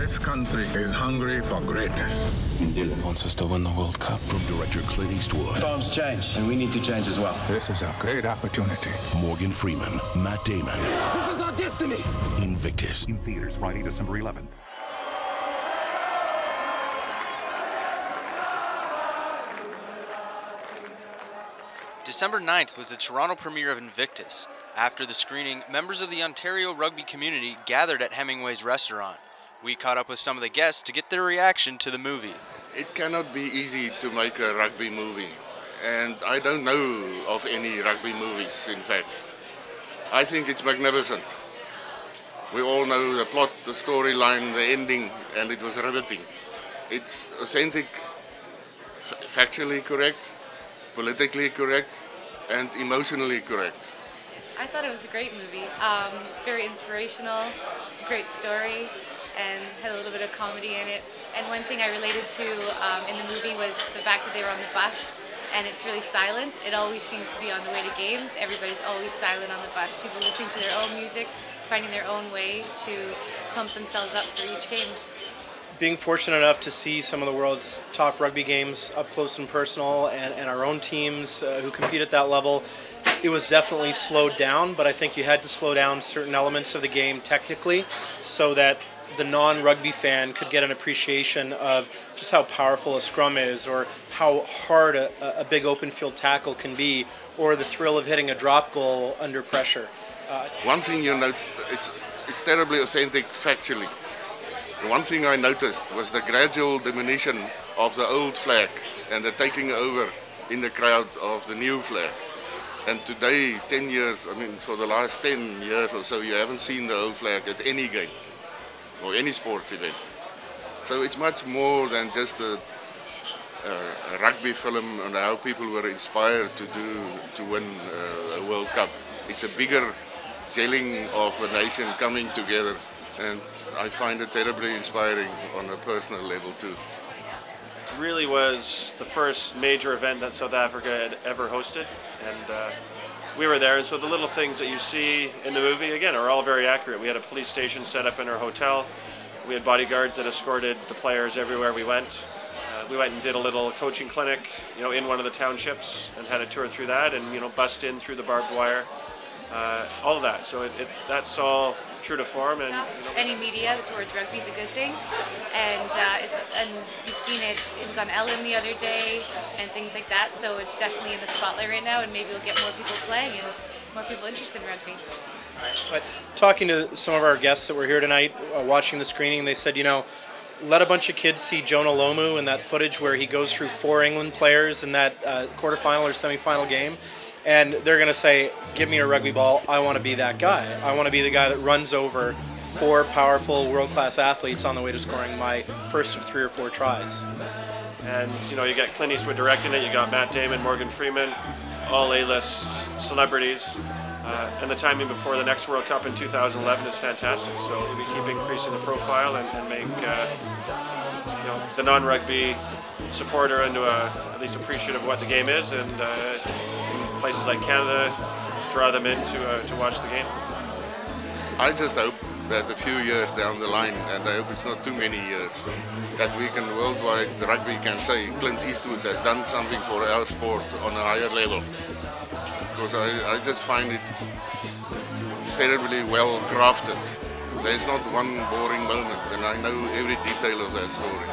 This country is hungry for greatness. Dylan wants us to win the World Cup. From director Clint Eastwood. Times change, and we need to change as well. This is a great opportunity. Morgan Freeman, Matt Damon. This is our destiny. Invictus. In theaters Friday, December 11th. December 9th was the Toronto premiere of Invictus. After the screening, members of the Ontario rugby community gathered at Hemingway's restaurant. We caught up with some of the guests to get their reaction to the movie. It cannot be easy to make a rugby movie, and I don't know of any rugby movies, in fact. I think it's magnificent. We all know the plot, the storyline, the ending, and it was riveting. It's authentic, factually correct, politically correct, and emotionally correct. I thought it was a great movie. Very inspirational, great story, and had a little bit of comedy in it. And one thing I related to in the movie was the fact that they were on the bus, and it's really silent. It always seems to be on the way to games. Everybody's always silent on the bus. People listening to their own music, finding their own way to pump themselves up for each game. Being fortunate enough to see some of the world's top rugby games up close and personal, and our own teams who compete at that level, it was definitely slowed down, but I think you had to slow down certain elements of the game technically so that the non-rugby fan could get an appreciation of just how powerful a scrum is, or how hard a big open field tackle can be, or the thrill of hitting a drop goal under pressure. One thing you know, it's terribly authentic factually. One thing I noticed was the gradual diminution of the old flag and the taking over in the crowd of the new flag. And today, 10 years, I mean, for the last 10 years or so, you haven't seen the old flag at any game or any sports event. So it's much more than just a rugby film and how people were inspired to win a World Cup. It's a bigger gelling of a nation coming together. And I find it terribly inspiring on a personal level too. It really was the first major event that South Africa had ever hosted, and we were there. And so the little things that you see in the movie, again, are all very accurate. We had a police station set up in our hotel. We had bodyguards that escorted the players everywhere we went. We went and did a little coaching clinic, in one of the townships, and had a tour through that, and bust in through the barbed wire. All of that. So that's all true to form. And any media towards rugby is a good thing, and you've seen it. It was on Ellen the other day, and things like that. So it's definitely in the spotlight right now, and maybe we'll get more people playing and more people interested in rugby. But talking to some of our guests that were here tonight, watching the screening, they said, let a bunch of kids see Jonah Lomu in that footage where he goes through 4 England players in that quarterfinal or semifinal game. And they're going to say, give me a rugby ball, I want to be that guy. I want to be the guy that runs over 4 powerful world-class athletes on the way to scoring my first of 3 or 4 tries. And, you get Clint Eastwood directing it, you got Matt Damon, Morgan Freeman, all A-list celebrities. And the timing before the next World Cup in 2011 is fantastic. So we keep increasing the profile and make the non-rugby supporter into at least appreciative of what the game is, and in places like Canada, draw them in to watch the game. I just hope that a few years down the line, and I hope it's not too many years, that we can worldwide rugby can say Clint Eastwood has done something for our sport on a higher level. Because I just find it terribly well crafted. There's not one boring moment, and I know every detail of that story.